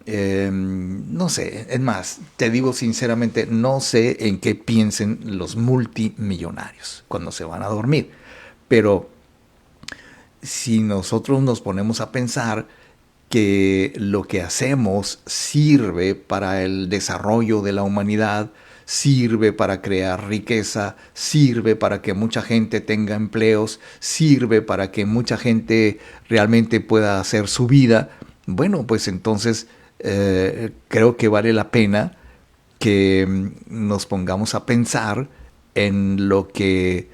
no sé, es más, te digo sinceramente, no sé en qué piensen los multimillonarios cuando se van a dormir. Pero si nosotros nos ponemos a pensar que lo que hacemos sirve para el desarrollo de la humanidad, sirve para crear riqueza, sirve para que mucha gente tenga empleos, sirve para que mucha gente realmente pueda hacer su vida, bueno, pues entonces creo que vale la pena que nos pongamos a pensar en lo que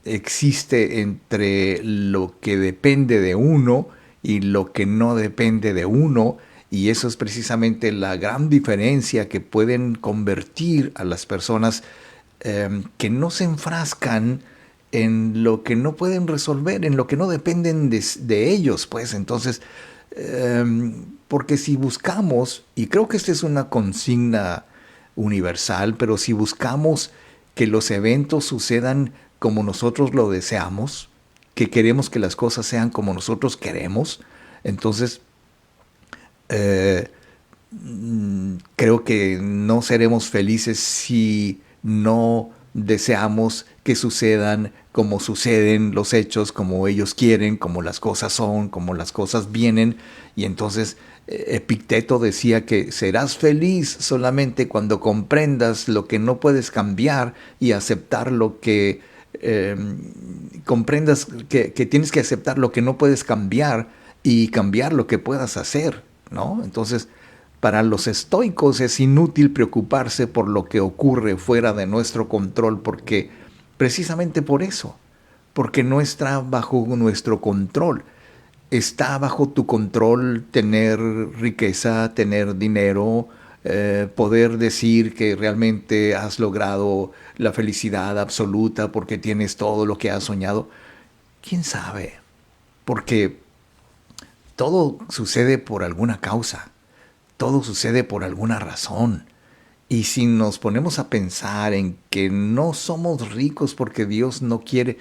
existe entre lo que depende de uno y lo que no depende de uno, y eso es precisamente la gran diferencia que pueden convertir a las personas que no se enfrascan en lo que no pueden resolver, en lo que no dependen de ellos, pues entonces, porque si buscamos, y creo que esta es una consigna universal, pero si buscamos que los eventos sucedan como nosotros lo deseamos, que queremos que las cosas sean como nosotros queremos, entonces creo que no seremos felices si no deseamos que sucedan como suceden los hechos, como ellos quieren, como las cosas son, como las cosas vienen. Y entonces Epicteto decía que serás feliz solamente cuando comprendas lo que no puedes cambiar y aceptar lo que comprendas que tienes que aceptar lo que no puedes cambiar y cambiar lo que puedas hacer, ¿no? Entonces, para los estoicos es inútil preocuparse por lo que ocurre fuera de nuestro control, porque precisamente por eso, porque no está bajo nuestro control. Está bajo tu control tener riqueza, tener dinero, poder decir que realmente has logrado la felicidad absoluta porque tienes todo lo que has soñado. ¿Quién sabe? Porque todo sucede por alguna causa, todo sucede por alguna razón. Y si nos ponemos a pensar en que no somos ricos porque Dios no quiere,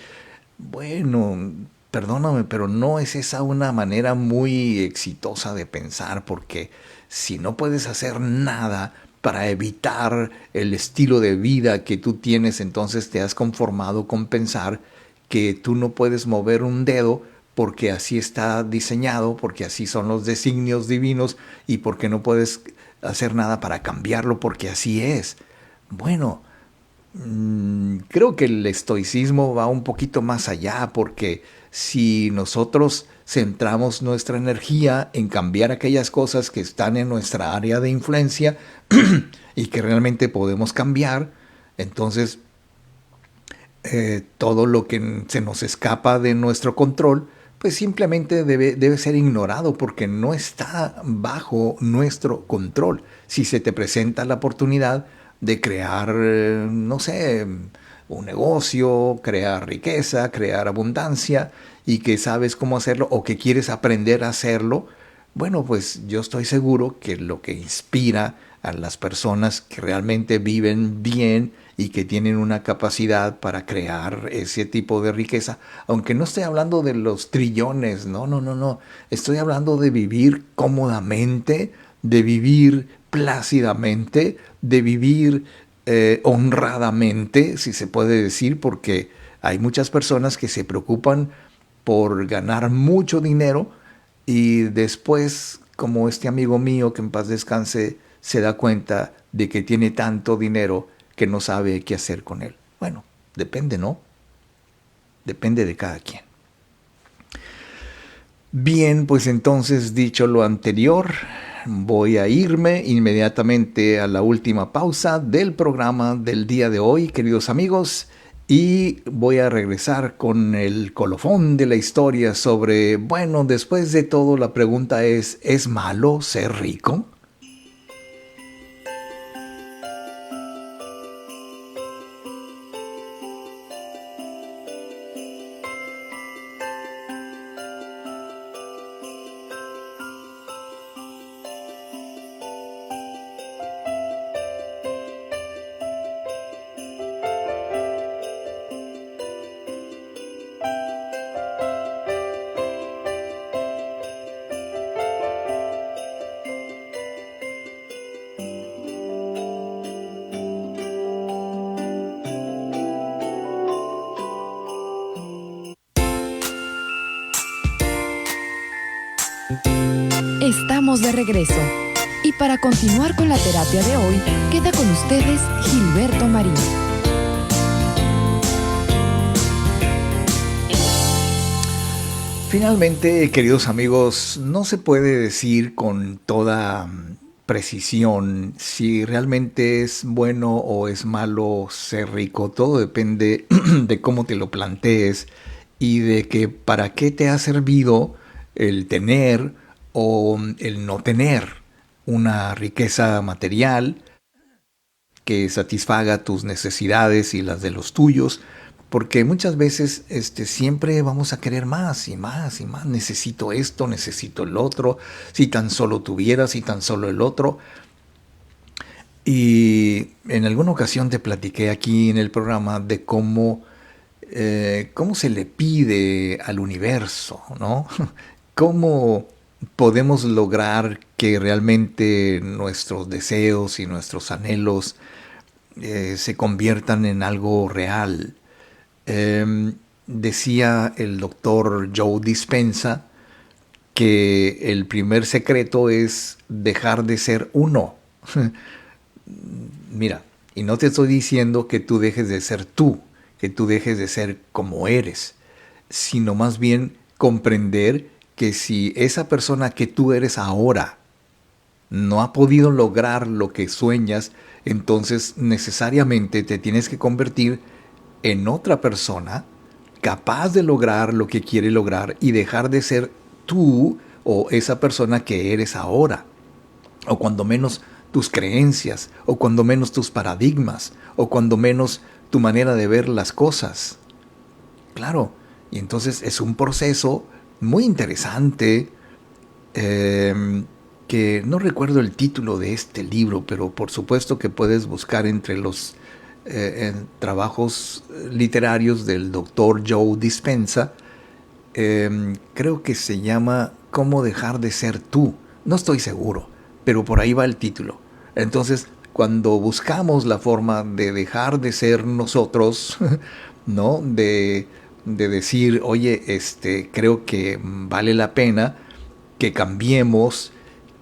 bueno, perdóname, pero no es esa una manera muy exitosa de pensar, porque si no puedes hacer nada para evitar el estilo de vida que tú tienes, entonces te has conformado con pensar que tú no puedes mover un dedo porque así está diseñado, porque así son los designios divinos y porque no puedes hacer nada para cambiarlo porque así es. Bueno, creo que el estoicismo va un poquito más allá, porque si nosotros centramos nuestra energía en cambiar aquellas cosas que están en nuestra área de influencia y que realmente podemos cambiar, entonces todo lo que se nos escapa de nuestro control, pues simplemente debe ser ignorado porque no está bajo nuestro control. Si se te presenta la oportunidad de crear, no sé, un negocio, crear riqueza, crear abundancia, y que sabes cómo hacerlo o que quieres aprender a hacerlo, bueno, pues yo estoy seguro que lo que inspira a las personas que realmente viven bien y que tienen una capacidad para crear ese tipo de riqueza, aunque no estoy hablando de los trillones, no, estoy hablando de vivir cómodamente, de vivir plácidamente, de vivir honradamente, si se puede decir, porque hay muchas personas que se preocupan por ganar mucho dinero y después, como este amigo mío, que en paz descanse, se da cuenta de que tiene tanto dinero que no sabe qué hacer con él. Bueno, depende, ¿no? Depende de cada quien. Bien, pues entonces, dicho lo anterior, voy a irme inmediatamente a la última pausa del programa del día de hoy, queridos amigos, y voy a regresar con el colofón de la historia sobre, bueno, después de todo la pregunta ¿es malo ser rico? Estamos de regreso. Y para continuar con la terapia de hoy, queda con ustedes Gilberto Marín. Finalmente, queridos amigos, no se puede decir con toda precisión si realmente es bueno o es malo ser rico. Todo depende de cómo te lo plantees y de que para qué te ha servido el tener o el no tener una riqueza material que satisfaga tus necesidades y las de los tuyos, porque muchas veces siempre vamos a querer más y más y más. Necesito esto, necesito el otro, si tan solo tuviera, si tan solo el otro. Y en alguna ocasión te platiqué aquí en el programa de cómo se le pide al universo, ¿no? Cómo podemos lograr que realmente nuestros deseos y nuestros anhelos se conviertan en algo real. Decía el doctor Joe Dispenza que el primer secreto es dejar de ser uno. Mira, y no te estoy diciendo que tú dejes de ser tú, que tú dejes de ser como eres, sino más bien comprender que si esa persona que tú eres ahora no ha podido lograr lo que sueñas, entonces necesariamente te tienes que convertir en otra persona capaz de lograr lo que quiere lograr y dejar de ser tú o esa persona que eres ahora. O cuando menos tus creencias, o cuando menos tus paradigmas, o cuando menos tu manera de ver las cosas. Claro, y entonces es un proceso muy interesante, que no recuerdo el título de este libro, pero por supuesto que puedes buscar entre los trabajos literarios del doctor Joe Dispenza. Creo que se llama ¿Cómo dejar de ser tú? No estoy seguro, pero por ahí va el título. Entonces, cuando buscamos la forma de dejar de ser nosotros, ¿no? De decir, oye, creo que vale la pena que cambiemos,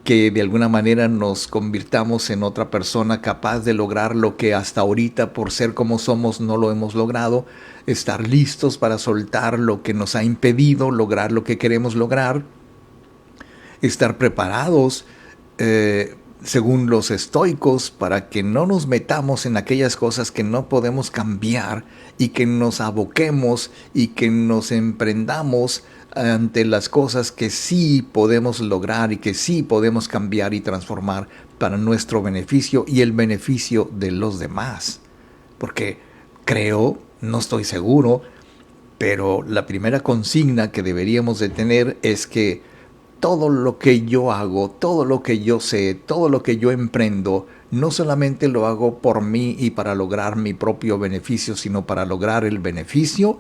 que de alguna manera nos convirtamos en otra persona capaz de lograr lo que hasta ahorita, por ser como somos, no lo hemos logrado, estar listos para soltar lo que nos ha impedido lograr lo que queremos lograr, estar preparados, según los estoicos, para que no nos metamos en aquellas cosas que no podemos cambiar y que nos aboquemos y que nos emprendamos ante las cosas que sí podemos lograr y que sí podemos cambiar y transformar para nuestro beneficio y el beneficio de los demás. Porque creo, no estoy seguro, pero la primera consigna que deberíamos de tener es que todo lo que yo hago, todo lo que yo sé, todo lo que yo emprendo, no solamente lo hago por mí y para lograr mi propio beneficio, sino para lograr el beneficio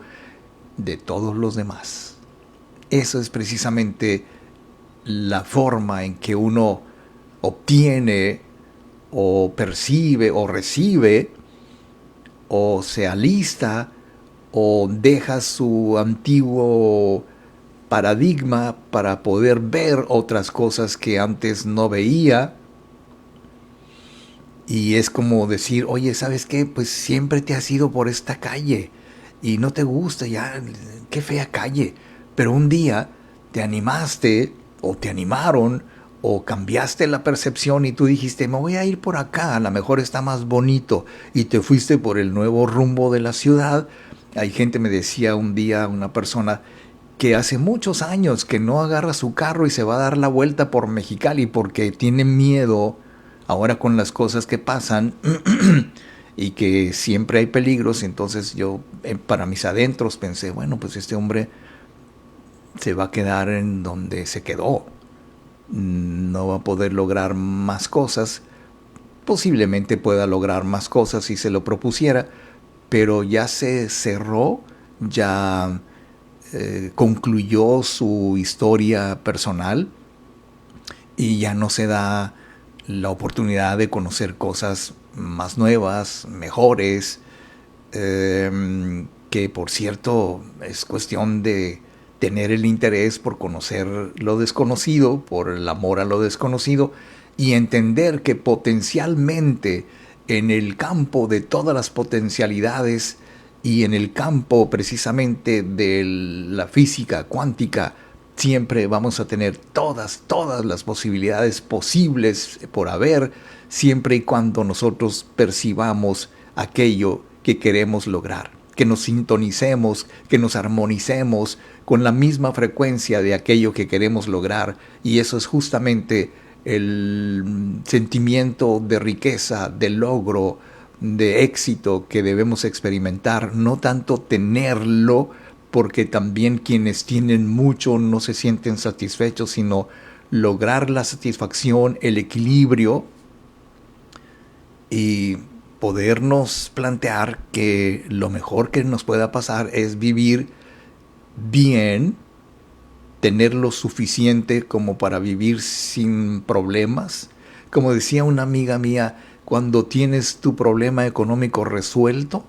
de todos los demás. Eso es precisamente la forma en que uno obtiene o percibe o recibe o se alista o deja su antiguo paradigma para poder ver otras cosas que antes no veía. Y es como decir, oye, ¿sabes qué? Pues siempre te has ido por esta calle y no te gusta, ya, qué fea calle. Pero un día te animaste o te animaron o cambiaste la percepción y tú dijiste, me voy a ir por acá, a lo mejor está más bonito, y te fuiste por el nuevo rumbo de la ciudad. Hay gente, me decía un día una persona, que hace muchos años que no agarra su carro y se va a dar la vuelta por Mexicali porque tiene miedo ahora con las cosas que pasan y que siempre hay peligros. Entonces yo, para mis adentros, pensé, bueno, pues este hombre se va a quedar en donde se quedó, no va a poder lograr más cosas. Posiblemente pueda lograr más cosas si se lo propusiera, pero ya se cerró, ya concluyó su historia personal y ya no se da la oportunidad de conocer cosas más nuevas, mejores, que por cierto es cuestión de tener el interés por conocer lo desconocido, por el amor a lo desconocido, y entender que potencialmente en el campo de todas las potencialidades y en el campo precisamente de la física cuántica, siempre vamos a tener todas las posibilidades posibles por haber, siempre y cuando nosotros percibamos aquello que queremos lograr, que nos sintonicemos, que nos armonicemos con la misma frecuencia de aquello que queremos lograr. Y eso es justamente el sentimiento de riqueza, de logro, de éxito que debemos experimentar, no tanto tenerlo, porque también quienes tienen mucho no se sienten satisfechos, sino lograr la satisfacción, el equilibrio y podernos plantear que lo mejor que nos pueda pasar es vivir bien, tener lo suficiente como para vivir sin problemas. Como decía una amiga mía, cuando tienes tu problema económico resuelto,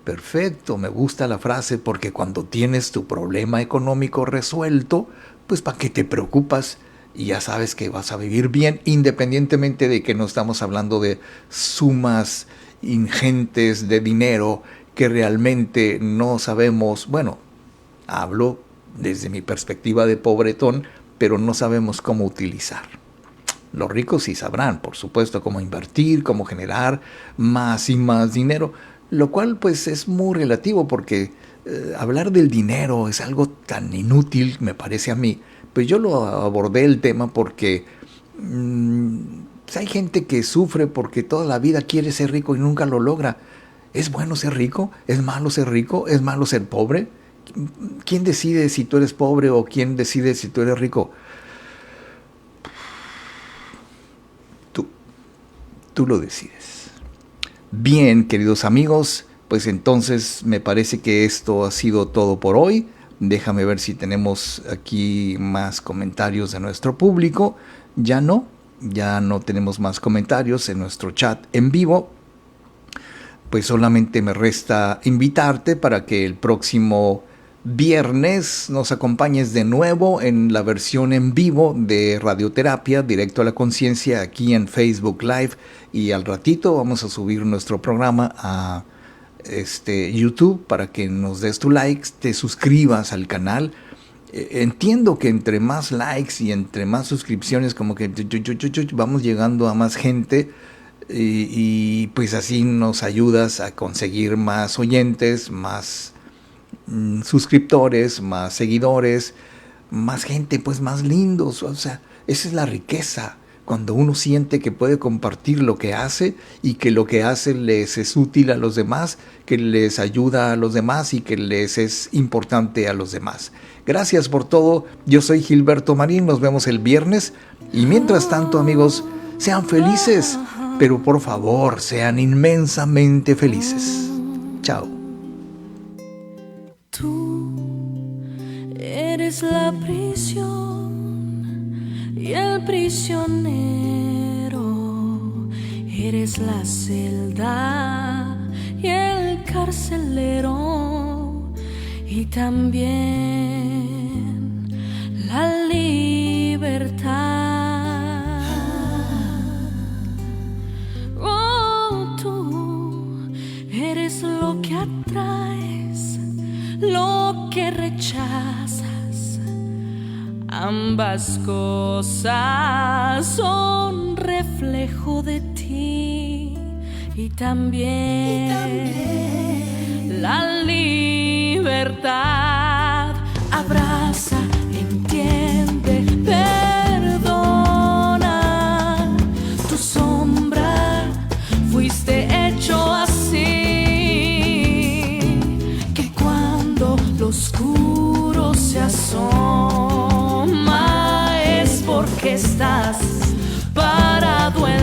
Perfecto, me gusta la frase porque cuando tienes tu problema económico resuelto, pues ¿para qué te preocupas? Y ya sabes que vas a vivir bien, independientemente de que no estamos hablando de sumas ingentes de dinero que realmente no sabemos. Bueno, hablo desde mi perspectiva de pobretón, pero no sabemos cómo utilizar. Los ricos sí sabrán, por supuesto, cómo invertir, cómo generar más y más dinero, lo cual pues es muy relativo porque hablar del dinero es algo tan inútil, me parece a mí. Pues yo lo abordé el tema porque pues hay gente que sufre porque toda la vida quiere ser rico y nunca lo logra. ¿Es bueno ser rico? ¿Es malo ser rico? ¿Es malo ser pobre? ¿Quién decide si tú eres pobre o quién decide si tú eres rico? Tú lo decides. Bien, queridos amigos, pues entonces me parece que esto ha sido todo por hoy. Déjame ver si tenemos aquí más comentarios de nuestro público. Ya no tenemos más comentarios en nuestro chat en vivo. Pues solamente me resta invitarte para que el próximo viernes nos acompañes de nuevo en la versión en vivo de Radioterapia, Directo a la Conciencia, aquí en Facebook Live. Y al ratito vamos a subir nuestro programa a YouTube para que nos des tu like, te suscribas al canal. Entiendo que entre más likes y entre más suscripciones, como que vamos llegando a más gente. Y pues así nos ayudas a conseguir más oyentes, más suscriptores, más seguidores, más gente, pues más lindos. O sea, esa es la riqueza, cuando uno siente que puede compartir lo que hace y que lo que hace les es útil a los demás, que les ayuda a los demás y que les es importante a los demás. Gracias por todo. Yo soy Gilberto Marín, nos vemos el viernes y mientras tanto, amigos, sean felices, pero por favor, sean inmensamente felices. Chao. Tú eres la prisión y el prisionero, eres la celda y el carcelero, y también la libertad. Oh, tú eres lo que atraes, lo que rechazas. Ambas cosas son reflejo de ti, y también la libertad. Abraza, entiende, perdona. Tu sombra fuiste hecho así, que cuando lo oscuro se asoma es porque estás parado en